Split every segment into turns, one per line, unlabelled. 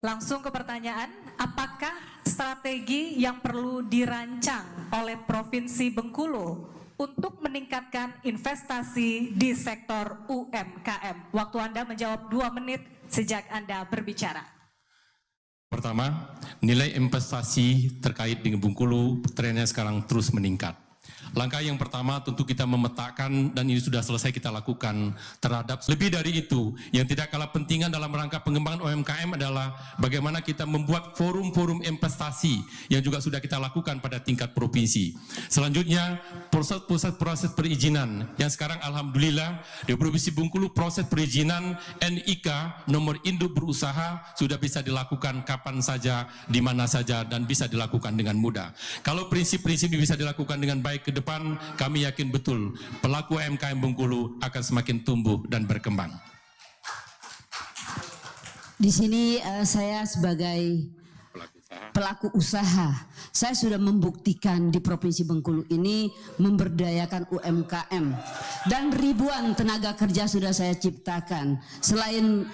Langsung ke pertanyaan, apakah strategi yang perlu dirancang oleh Provinsi Bengkulu untuk meningkatkan investasi di sektor UMKM? Waktu Anda menjawab 2 menit sejak Anda berbicara.
Pertama, nilai investasi terkait dengan Bengkulu trennya sekarang terus meningkat. Langkah yang pertama tentu kita memetakan, dan ini sudah selesai kita lakukan terhadap lebih dari itu. Yang tidak kalah pentingan dalam rangka pengembangan UMKM adalah bagaimana kita membuat forum-forum investasi yang juga sudah kita lakukan pada tingkat provinsi. Selanjutnya, proses perizinan yang sekarang alhamdulillah di Provinsi Bengkulu proses perizinan NIK nomor induk berusaha sudah bisa dilakukan kapan saja, di mana saja, dan bisa dilakukan dengan mudah. Kalau prinsip-prinsip ini bisa dilakukan dengan baik ke depan, kami yakin betul pelaku UMKM Bengkulu akan semakin tumbuh dan berkembang.
Di sini saya sebagai pelaku usaha, saya sudah membuktikan di Provinsi Bengkulu ini memberdayakan UMKM dan ribuan tenaga kerja sudah saya ciptakan. Selain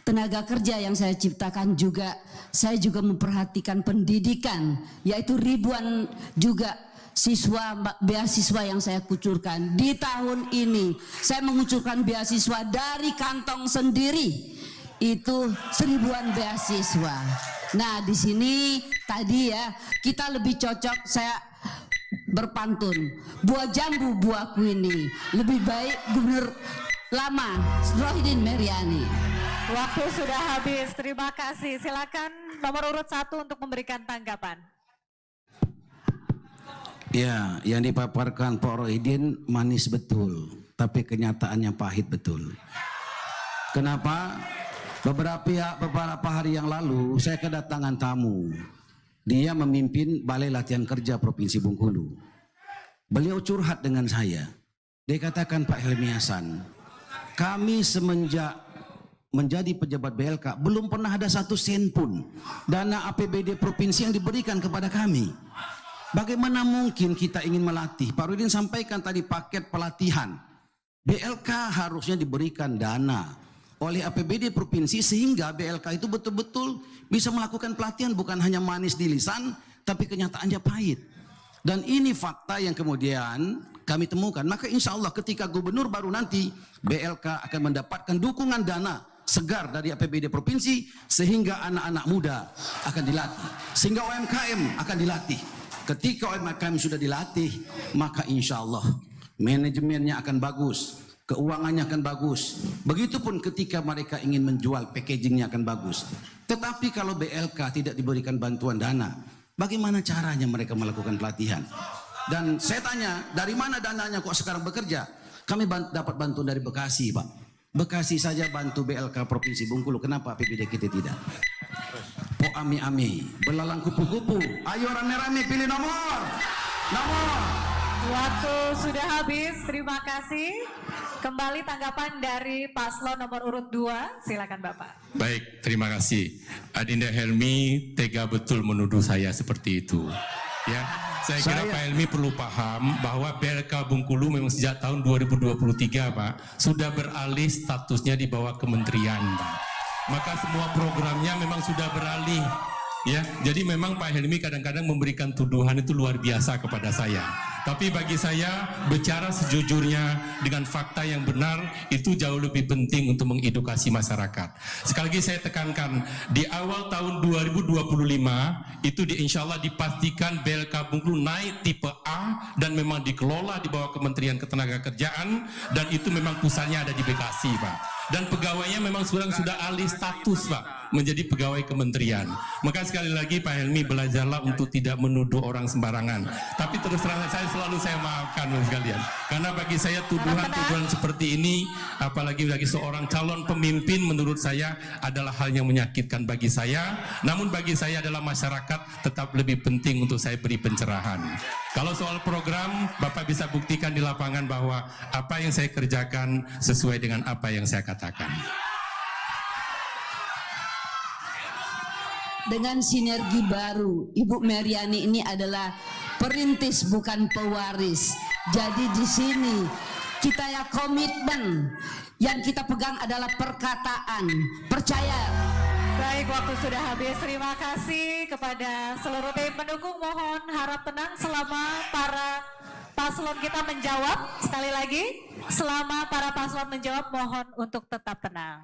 tenaga kerja yang saya ciptakan juga, saya juga memperhatikan pendidikan, yaitu ribuan juga siswa beasiswa yang saya kucurkan. Di tahun ini saya mengucurkan beasiswa dari kantong sendiri, itu 1000-an beasiswa. Nah, di sini tadi ya kita lebih cocok, saya berpantun, buah jambu buahku ini lebih baik Gubernur lama Rohidin Meriani.
Waktu sudah habis, terima kasih. Silakan nomor urut 1 untuk memberikan tanggapan.
Ya, yang dipaparkan Pak Rohidin manis betul, tapi kenyataannya pahit betul. Kenapa? Beberapa hari yang lalu saya kedatangan tamu. Dia memimpin Balai Latihan Kerja Provinsi Bengkulu. Beliau curhat dengan saya. Dia katakan, Pak Helmi Hasan, kami semenjak menjadi pejabat BLK belum pernah ada 1 sen pun dana APBD provinsi yang diberikan kepada kami. Bagaimana mungkin kita ingin melatih? Pak Rohidin sampaikan tadi paket pelatihan. BLK harusnya diberikan dana oleh APBD provinsi sehingga BLK itu betul-betul bisa melakukan pelatihan, bukan hanya manis di lisan tapi kenyataannya pahit. Dan ini fakta yang kemudian kami temukan. Maka insya Allah ketika gubernur baru nanti, BLK akan mendapatkan dukungan dana segar dari APBD provinsi sehingga anak-anak muda akan dilatih, sehingga UMKM akan dilatih. Ketika UMKM sudah dilatih, maka insya Allah manajemennya akan bagus, keuangannya akan bagus. Begitupun ketika mereka ingin menjual, packagingnya akan bagus. Tetapi kalau BLK tidak diberikan bantuan dana, bagaimana caranya mereka melakukan pelatihan? Dan saya tanya, dari mana dananya kok sekarang bekerja? Kami dapat bantuan dari Bekasi, Pak. Bekasi saja bantu BLK Provinsi Bengkulu, kenapa APBD kita tidak? Po ami-ami, belalang kupu-kupu, ayo rame-rame pilih nomor.
Waktu sudah habis, terima kasih. Kembali tanggapan dari paslon nomor urut 2, silakan Bapak.
Baik, terima kasih. Adinda Helmi tega betul menuduh saya seperti itu. Ya, saya kira Pak Helmi perlu paham bahwa BLK Bengkulu memang sejak tahun 2023, Pak, sudah beralih statusnya di bawah kementerian, Pak. Maka semua programnya memang sudah beralih, ya. Jadi memang Pak Helmi kadang-kadang memberikan tuduhan itu luar biasa kepada saya. Tapi bagi saya bicara sejujurnya dengan fakta yang benar itu jauh lebih penting untuk mengedukasi masyarakat. Sekali lagi saya tekankan, di awal tahun 2025 itu insya Allah dipastikan BLK Bengkulu naik tipe A dan memang dikelola di bawah Kementerian Ketenagakerjaan, dan itu memang pusatnya ada di Bekasi, Pak. Dan pegawainya memang sekarang sudah alih status, Pak, menjadi pegawai kementerian. Maka sekali lagi Pak Helmi, belajarlah untuk tidak menuduh orang sembarangan. Tapi terus terang saya maafkan sekalian. Karena bagi saya tuduhan-tuduhan seperti ini, apalagi bagi seorang calon pemimpin, menurut saya adalah hal yang menyakitkan bagi saya. Namun bagi saya adalah masyarakat tetap lebih penting untuk saya beri pencerahan. Kalau soal program, Bapak bisa buktikan di lapangan bahwa apa yang saya kerjakan sesuai dengan apa yang saya katakan.
Dengan sinergi baru, Ibu Meriani ini adalah perintis bukan pewaris. Jadi di sini kita ya komitmen, yang kita pegang adalah perkataan. Percaya
Baik, waktu sudah habis. Terima kasih kepada seluruh tim pendukung. Mohon harap tenang selama para paslon kita menjawab. Sekali lagi, selama para paslon menjawab, mohon untuk tetap tenang.